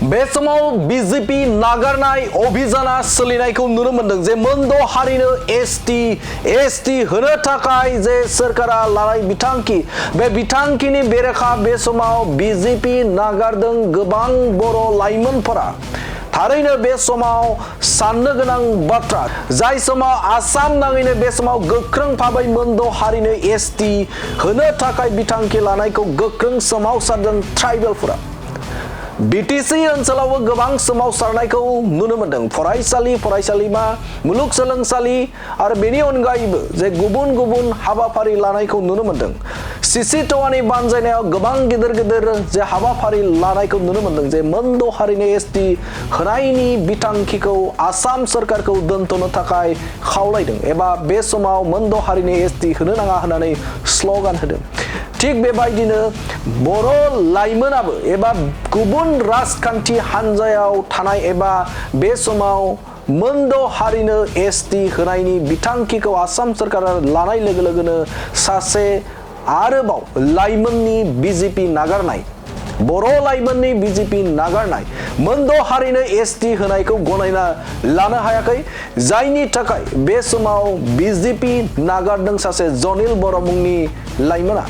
बे समाव बीजेपी नागारनाय अभियाना सोलिनायखौ नुनो मोनदों जे मोनद' हारिनो एसटी होनो थाखाय जे सोरखारा लानाय बिथांखि बे बिथांखिनि बेरेखा बे समाव बीजेपी नागारदों गोबां बर' लाइमोनफोरा थारैनो बे समाव साननो गोनां बाथ्रा जाय समाव आसाम नाङैनो बे समाव गोख्रों भाबै मोनद' हारिनो एसटी होनो थाखाय बिथांखि लानायखौ गोख्रों सोमावसारदों ट्राइबेलफोरा बीटीसी ओनसोलावबो गोबां सोमावसारनायखौ नुनो मोनदों फरायसालिमा मुलुगसोलोंसालि आरो बेनि अनगायैबो जे गुबुन गुबुन हाबाफारि लानायखौ नुनो मोनदों सिसि टवानि बानजायनायाव गोबां गिदिर जे हाबाफारि लानायखौ नुनो मोनदों जे मोनद' हारिनो एसटी होनायनि बिथांखिखौ आसाम सरकारखौ दोनथ'नो थाखाय खावलायदों एबा बे समाव मोनद' हारिनो एसटी होनो नाङा होननानै स्ल'गान होदों थिग बेबायदिनो बर' लाइमोनाबो एबा गुबुन राजखान्थि हान्जायाव थानाय एबा बे समाव मोनद' हारिनो एसटी होनायनि बिथांखिखौ आसाम सरकारा लानाय लोगो लोगोनो सासे आरोबाव लाइमोननि बीजेपी नागारनाय बर' लाइमोननि बीजेपी नागारनाय मोनद' हारिनो एसटी होनायखौ गनायना लानो हायाखै जायनि थाखाय बे समाव बीजेपी नागारदों सासे जनिल बर' मुंनि लाइमोना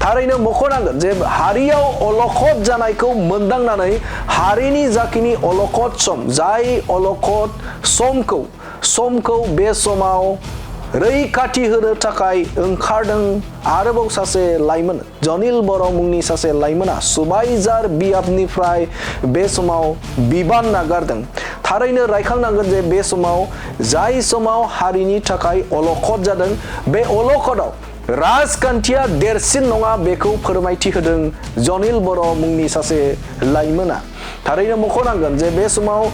थारैनो मख'नांगोन जे हारियाव अलखद जानायखौ मोनदांनानै हारिनि जाखिनि अलखद सम जाय अलखद समखौ बे समाव रैखाथि होनो थाखाय ओंखारदों आरोबाव सासे लाइमोन जनिल बर' मुंनि सासे लाइमोना सुबाइजार बियाबनिफ्राय बे समाव बिबान नागारदों थारैनो रायखांनांगोन जे बे समाव जाय समाव हारिनि थाखाय अलखद जादों बे अलखदाव राजखान्थिया देरसिन नङा बेखौ फोरमायथि होदों जनिल बर' मुंनि सासे लाइमोना थारैनो मख'नांगोन जे बे समाव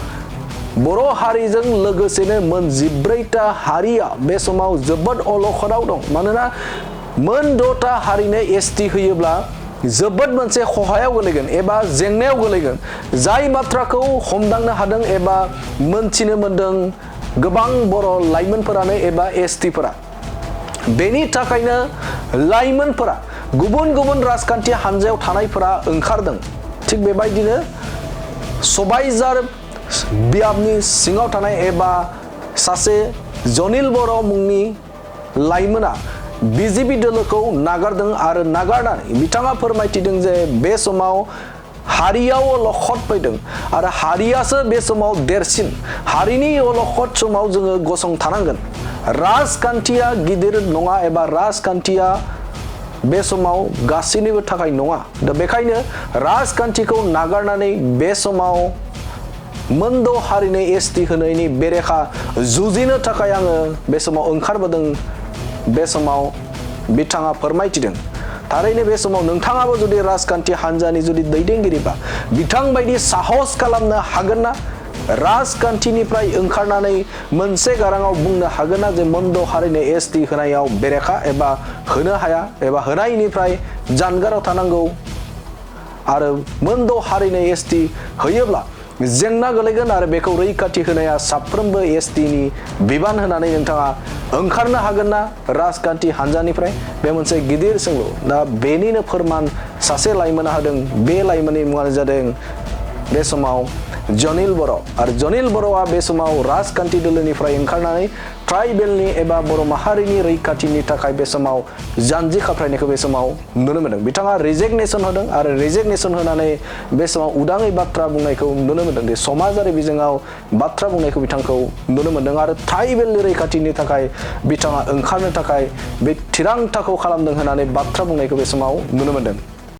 बर' हारिजों लोगोसेनो मोन 14टा हारिया बे समाव जोबोद अलखदाव दं मानोना मोन 6टा हारिनो एसटी होयोब्ला जोबोद मोनसे खहायाव गोलैगोन एबा जेंनायाव गोलैगोन जाय बाथ्राखौ हमदांनो हादों एबा मोनथिनो मोनदों गोबां बर' लाइमोनफोरानो एबा एसटीफोरा बेनि थाखायनो लाइमोनफोरा गुबुन राजखान्थि हान्जायाव थानायफोरा ओंखारदों थिग बेबायदिनो सबाइजार बियाबनि सिङाव थानाय एबा सासे जनिल बर' मुंनि लाइमोना बीजेपी दोलोखौ नागारदों आरो नागारनानै बिथाङा फोरमायथिदों जे बे समाव हारियाव अलखद फैदों आरो हारियासो बे समाव देरसिन हारिनि अलखद समाव जोङो गसंथानांगोन राजखान्थिया गिदिर नङा एबा राजखान्थिया बे समाव गासैनिबो थाखाय नङा दा बेखायनो राजखान्थिखौ नागारनानै बे समाव मोनद' हारिनो एसटी होनायनि बेरेखा जुजिनो थाखाय आङो बे समाव ओंखारबोदों बे समाव बिथाङा फोरमायथिदों थारैनो बे समाव नोंथाङाबो जुदि राजखान्थि हान्जानि जुदि दैदेनगिरिबा बिथां बायदि साहस खालामनो हागोन ना राजखान्थिनिफ्राय ओंखारनानै मोनसे गाराङाव बुंनो हागोन ना जे मोनद' हारिनो एसटी होनायाव बेरेखा एबा होनो हाया एबा होनायनिफ्राय जानगाराव थानांगौ आरो मोनद' हारिनो एसटी होयोब्ला जेंना गोलैगोन आरो बेखौ रैखाथि होनाया साफ्रोमबो एसटीनि बिबान होनानै नोंथाङा ओंखारनो हागोन ना राजखान्थि हान्जानिफ्राय बे मोनसे गिदिर सोंलु दा बेनिनो फोरमान सासे लाइमोना होदों बे लाइमोननि मुङानो जादों बे समाव जनिल बर' आरो जनिल बर'आ बे समाव राजखान्थि दोलोनिफ्राय ओंखारनानै ट्राइबेलनि एबा बर' माहारिनि रैखाथिनि थाखाय बे समाव जानजि खाफ्रायनायखौ बे समाव नुनो मोनदों बिथाङा रिजिगनेसन होदों आरो रिजिगनेसन होनानै बे समाव उदाङै बाथ्रा बुंनायखौ नुनो मोनदों दि समाजारि बिजोङाव बाथ्रा बुंनायखौ बिथांखौ नुनो मोनदों आरो ट्राइबेलनि रैखाथिनि थाखाय बिथाङा ओंखारनो थाखाय बे थिरांथाखौ खालामदों होननानै बाथ्रा बुंनायखौ बे समाव नुनो मोनदों